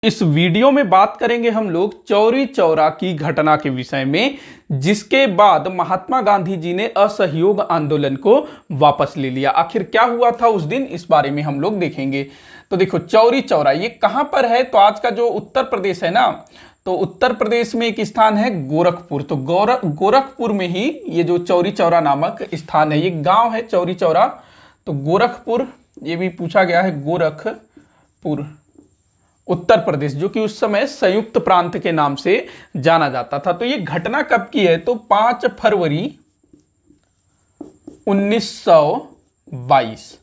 इस वीडियो में बात करेंगे हम लोग चौरी चौरा की घटना के विषय में, जिसके बाद महात्मा गांधी जी ने असहयोग आंदोलन को वापस ले लिया। आखिर क्या हुआ था उस दिन, इस बारे में हम लोग देखेंगे। तो देखो, चौरी चौरा ये कहां पर है? तो आज का जो उत्तर प्रदेश है ना, तो उत्तर प्रदेश में एक स्थान है गोरखपुर। तो गोरखपुर में ही ये जो चौरी चौरा नामक स्थान है, ये गांव है चौरी चौरा। तो गोरखपुर, ये भी पूछा गया है, गोरखपुर उत्तर प्रदेश, जो कि उस समय संयुक्त प्रांत के नाम से जाना जाता था। तो ये घटना कब की है? तो 5 फरवरी 1922।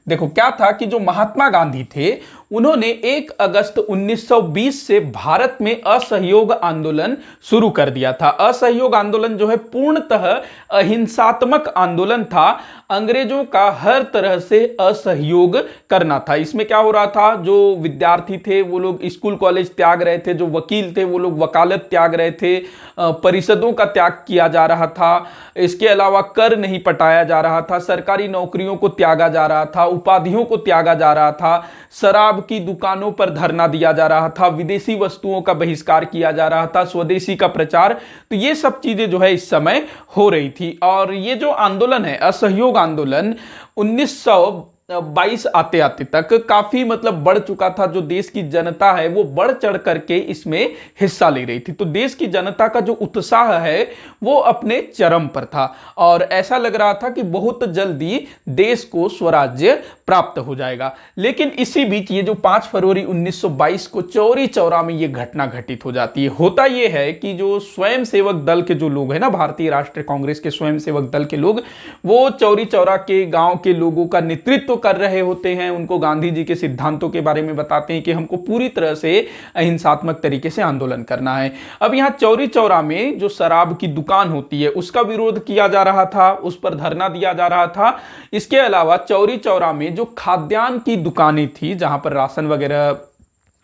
देखो क्या था कि जो महात्मा गांधी थे, उन्होंने 1 अगस्त 1920 से भारत में असहयोग आंदोलन शुरू कर दिया था। असहयोग आंदोलन जो है पूर्णतः अहिंसात्मक आंदोलन था। अंग्रेजों का हर तरह से असहयोग करना था। इसमें क्या हो रहा था, जो विद्यार्थी थे वो लोग स्कूल कॉलेज त्याग रहे थे, जो वकील थे वो लोग वकालत त्याग रहे थे, परिषदों का त्याग किया जा रहा था। इसके अलावा कर नहीं पटाया जा रहा था, सरकारी नौकरियों को त्यागा जा रहा था, उपाधियों को त्यागा जा रहा था, शराब की दुकानों पर धरना दिया जा रहा था, विदेशी वस्तुओं का बहिष्कार किया जा रहा था, स्वदेशी का प्रचार। तो ये सब चीजें जो है इस समय हो रही थी। और ये जो आंदोलन है, असहयोग आंदोलन, 1922 आते आते तक काफी मतलब बढ़ चुका था। जो देश की जनता है वो बढ़ चढ़ करके इसमें हिस्सा ले रही थी। तो देश की जनता का जो उत्साह है वो अपने चरम पर था और ऐसा लग रहा था कि बहुत जल्दी देश को स्वराज्य प्राप्त हो जाएगा। लेकिन इसी बीच ये जो 5 फरवरी 1922 को चौरी चौरा में ये घटना घटित हो जाती है। होता ये है कि जो स्वयंसेवक दल के जो लोग हैं ना, भारतीय राष्ट्रीय कांग्रेस के स्वयंसेवक दल के लोग, वो चौरी चौरा के गांव के लोगों का नेतृत्व कर रहे होते हैं। उनको गांधी जी के सिद्धांतों के बारे में बताते हैं कि हमको पूरी तरह से अहिंसात्मक तरीके से आंदोलन करना है। अब यहां चौरी चौरा में जो शराब की दुकान होती है उसका विरोध किया जा रहा था, उस पर धरना दिया जा रहा था। इसके अलावा चौरी चौरा में जो खाद्यान्न की दुकानें थी, जहां पर राशन वगैरह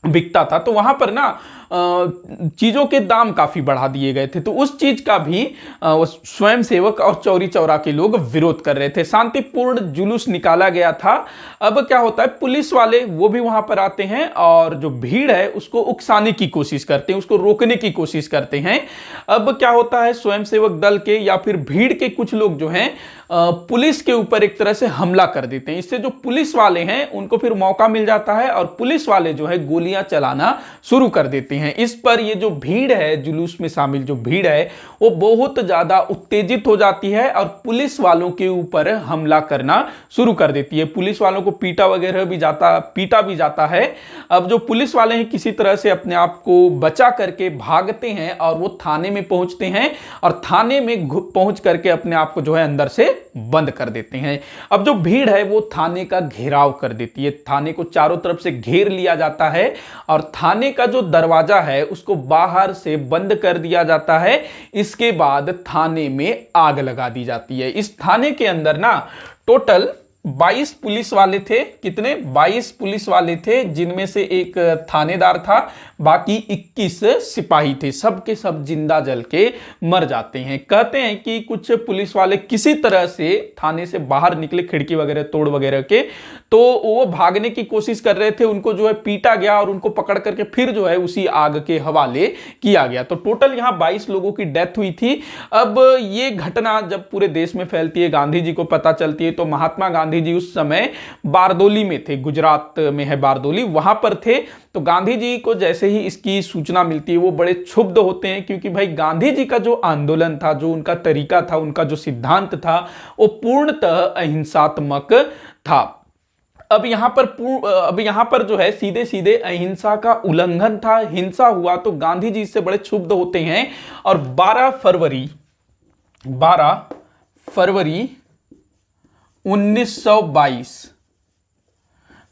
बिकता था, तो वहां पर ना चीजों के दाम काफी बढ़ा दिए गए थे। तो उस चीज का भी स्वयंसेवक और चौरी चौरा के लोग विरोध कर रहे थे। शांतिपूर्ण जुलूस निकाला गया था। अब क्या होता है, पुलिस वाले वो भी वहां पर आते हैं और जो भीड़ है उसको उकसाने की कोशिश करते हैं, उसको रोकने की कोशिश करते हैं। अब क्या होता है, स्वयंसेवक दल के या फिर भीड़ के कुछ लोग जो हैं पुलिस के ऊपर एक तरह से हमला कर देते हैं। इससे जो पुलिस वाले हैं उनको फिर मौका मिल जाता है और पुलिस वाले जो है गोलियां चलाना शुरू कर देते हैं। इस पर ये जो भीड़ है, जुलूस में शामिल जो भीड़ है, वो बहुत ज्यादा उत्तेजित हो जाती है और पुलिस वालों के ऊपर हमला करना शुरू कर देती है। पुलिस वालों को पीटा भी जाता है। अब जो पुलिस वाले हैं किसी तरह से अपने आप को बचा करके भागते हैं और वो थाने में पहुंचते हैं और थाने में पहुंच करके अपने आप को जो है अंदर से बंद कर देते हैं। अब जो भीड़ है वो थाने का घेराव कर देती है। थाने को चारों तरफ से घेर लिया जाता है और थाने का जो दरवाजा है उसको बाहर से बंद कर दिया जाता है। इसके बाद थाने में आग लगा दी जाती है। इस थाने के अंदर ना टोटल 22 पुलिस वाले थे। कितने? 22 पुलिस वाले थे, जिनमें से एक थानेदार था, बाकी 21 सिपाही थे। सब के सब जिंदा जल के मर जाते हैं। कहते हैं कि कुछ पुलिस वाले किसी तरह से थाने से बाहर निकले, खिड़की वगैरह तोड़ वगैरह के, तो वो भागने की कोशिश कर रहे थे। उनको जो है पीटा गया और उनको पकड़ करके फिर जो है उसी आग के हवाले किया गया। तो टोटल यहां 22 लोगों की डेथ हुई थी। अब ये घटना जब पूरे देश में फैलती है, गांधी जी को पता चलती है, तो महात्मा गांधी जी उस समय बारदोली में थे, गुजरात में है बारदोली, वहां पर थे। तो गांधी जी को जैसे ही इसकी सूचना मिलती है वो बड़े क्षुब्ध होते हैं, क्योंकि भाई गांधी जी का जो आंदोलन था, जो उनका तरीका था, उनका जो सिद्धांत था, वो पूर्णतः अहिंसात्मक था। अब यहां पर जो है सीधे सीधे अहिंसा का उल्लंघन था, हिंसा हुआ। तो गांधी जी इससे बड़े क्षुब्ध होते हैं और 12 फरवरी 1922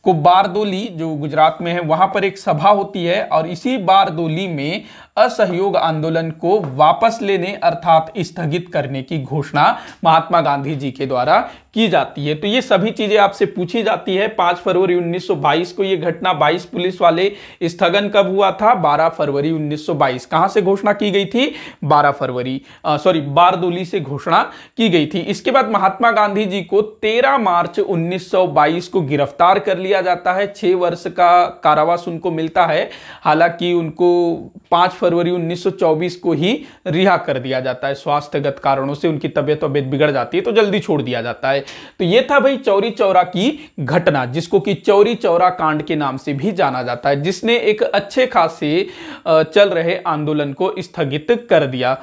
को बारदोली, जो गुजरात में है, वहां पर एक सभा होती है और इसी बारदोली में असहयोग आंदोलन को वापस लेने अर्थात स्थगित करने की घोषणा महात्मा गांधी जी के द्वारा की जाती है। तो ये सभी चीजें आपसे पूछी जाती है। 5 फरवरी 1922 को ये घटना 22 पुलिस वाले स्थगन कब हुआ था? 12 फरवरी 1922। कहां से घोषणा की गई थी? 12 फरवरी बारदोली से घोषणा की गई थी। इसके बाद महात्मा गांधी जी को 13 मार्च 1922 को गिरफ्तार कर लिया जाता है। 6 वर्ष का कारावास उनको मिलता है। हालांकि उनको 5 फरवरी 1924 को ही रिहा कर दिया जाता है। स्वास्थ्यगत कारणों से उनकी तबीयत बिगड़ जाती है तो जल्दी छोड़ दिया जाता है। तो यह था भाई चौरी चौरा की घटना, जिसको कि चौरी चौरा कांड के नाम से भी जाना जाता है, जिसने एक अच्छे खासे चल रहे आंदोलन को स्थगित कर दिया।